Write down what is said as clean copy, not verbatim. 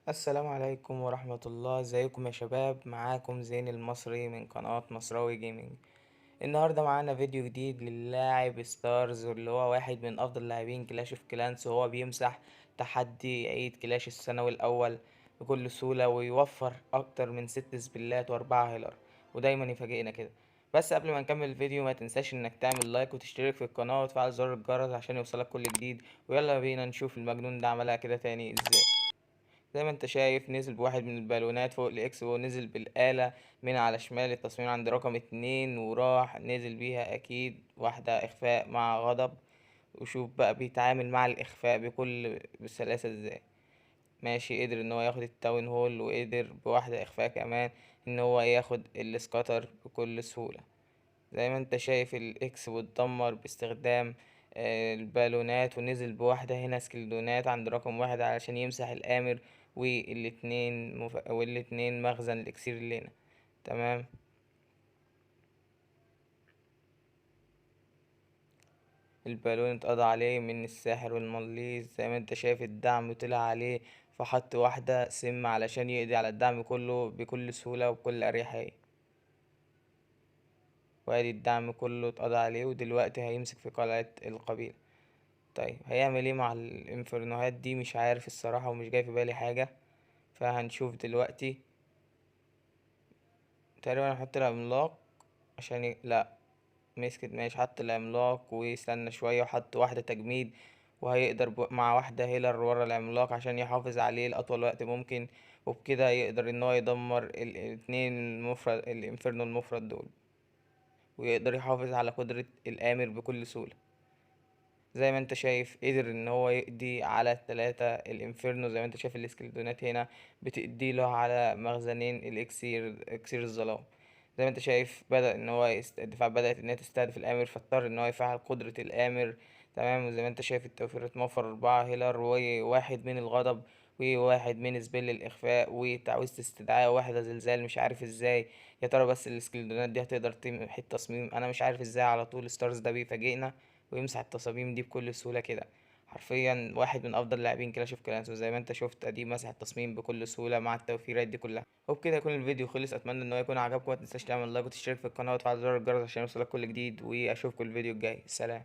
السلام عليكم ورحمة الله، ازيكم يا شباب؟ معاكم زين المصري من قناة مصراوي جيمنج. النهاردة معانا فيديو جديد للاعب ستارز، واللي هو واحد من افضل لاعبين كلاش اوف كلانس، وهو بيمسح تحدي عيد كلاش السنوي الاول بكل سهولة، ويوفر اكتر من 6 سبلات و4 هيلر، ودايما يفاجئنا كده. بس قبل ما نكمل الفيديو ما تنساش انك تعمل لايك وتشترك في القناة وتفعل زر الجرس عشان يوصلك كل جديد. ويلا بينا نشوف المجنون ده عملها كده تاني ازاي. زي ما انت شايف نزل بواحد من البالونات فوق الاكس، ونزل بالآلة من على شمال التصميم عند رقم 2، وراح نزل بيها اكيد واحدة اخفاء مع غضب. وشوف بقى بيتعامل مع الاخفاء بكل بسلاسة ازاي. ماشي، قدر ان هو ياخد التاون هول، وقدر بواحدة اخفاء كمان ان هو ياخد السكاتر بكل سهولة. زي ما انت شايف الاكس بتدمر باستخدام البالونات، ونزل بواحدة هنا سكيلدونات عند رقم 1 علشان يمسح الآمر، والاتنين مخزن الاكسير اللي هنا. تمام. البالون اتقضى عليه من الساحر والمليز، زي ما انت شايف الدعم طلع عليه، فحط واحدة سم علشان يقضي على الدعم كله بكل سهولة وبكل أريحية. وادي الدعم كله اتقضى عليه، ودلوقتي هيمسك في قلعة القبيلة. طيب هيعمل ايه مع الانفرنوهات دي؟ مش عارف الصراحة، ومش جاي في بالي حاجة، فهنشوف دلوقتي. تقريبا هنحط العملاق عشان لا، مسكت ماشي، حط العملاق ويستنى شوية وحط واحدة تجميد، وهيقدر مع واحدة هيلر ورا العملاق عشان يحافظ عليه لأطول وقت ممكن. وبكده يقدر ان هو يدمر الاتنين المفرد الانفرنو المفرد دول، ويقدر يحافظ على قدرة الآمر بكل سهولة. زي ما انت شايف قدر ان هو يقضي على التلاتة الانفيرنو. زي ما انت شايف الاسكلتونات هنا بتقضي له على مخزنين الاكسير، اكسير الظلام. زي ما انت شايف بدأ ان هو الدفاع بدأت ان هي تستهدف الامر، فاضطر ان هو يفعل قدرة الامر. تمام. وزي ما انت شايف التوفير اتوفر 4 هيلر وواحد من الغضب، وواحد من سبيل الاخفاء، وتعويذة استدعاء، واحدة زلزال. مش عارف ازاي يا ترى، بس السكلتونات دي هتقدر تمحي التصميم؟ انا مش عارف ازاي على طول ستارز ده بيفاجئنا ويمسح التصاميم دي بكل سهولة كده. حرفيا واحد من افضل لاعبين كلاش اوف كلانس، وزي ما انت شفت ادي مسح التصميم بكل سهولة مع التوفيرات دي كلها. وبكده يكون الفيديو خلص. اتمنى ان هو يكون عجبكم، متنساش تعمل لايك وتشترك في القناة وتفعل زر الجرس عشان يوصلك كل جديد، واشوفكم الفيديو الجاي. سلام.